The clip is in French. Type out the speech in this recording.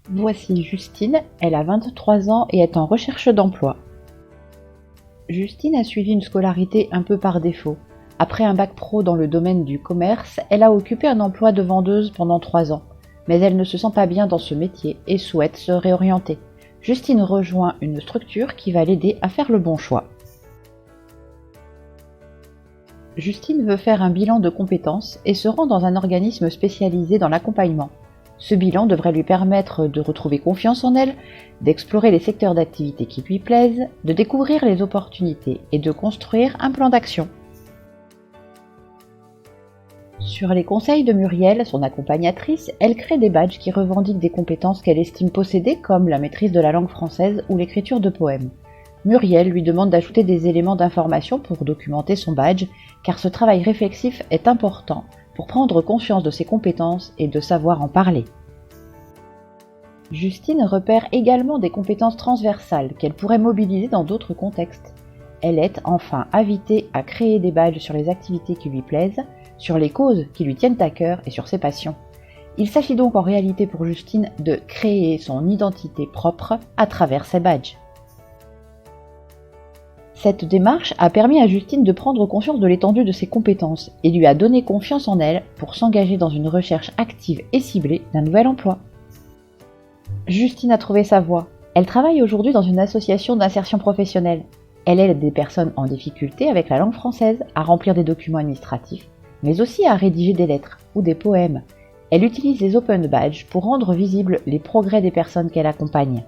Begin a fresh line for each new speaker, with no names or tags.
Voici Justine, elle a 23 ans et est en recherche d'emploi. Justine a suivi une scolarité un peu par défaut. Après un bac pro dans le domaine du commerce, elle a occupé un emploi de vendeuse pendant 3 ans. Mais elle ne se sent pas bien dans ce métier et souhaite se réorienter. Justine rejoint une structure qui va l'aider à faire le bon choix. Justine veut faire un bilan de compétences et se rend dans un organisme spécialisé dans l'accompagnement. Ce bilan devrait lui permettre de retrouver confiance en elle, d'explorer les secteurs d'activité qui lui plaisent, de découvrir les opportunités et de construire un plan d'action. Sur les conseils de Muriel, son accompagnatrice, elle crée des badges qui revendiquent des compétences qu'elle estime posséder comme la maîtrise de la langue française ou l'écriture de poèmes. Muriel lui demande d'ajouter des éléments d'information pour documenter son badge, car ce travail réflexif est important pour prendre conscience de ses compétences et de savoir en parler. Justine repère également des compétences transversales qu'elle pourrait mobiliser dans d'autres contextes. Elle est enfin invitée à créer des badges sur les activités qui lui plaisent, sur les causes qui lui tiennent à cœur et sur ses passions. Il s'agit donc en réalité pour Justine de créer son identité propre à travers ses badges. Cette démarche a permis à Justine de prendre conscience de l'étendue de ses compétences et lui a donné confiance en elle pour s'engager dans une recherche active et ciblée d'un nouvel emploi. Justine a trouvé sa voie. Elle travaille aujourd'hui dans une association d'insertion professionnelle. Elle aide des personnes en difficulté avec la langue française à remplir des documents administratifs, mais aussi à rédiger des lettres ou des poèmes. Elle utilise les Open Badges pour rendre visibles les progrès des personnes qu'elle accompagne.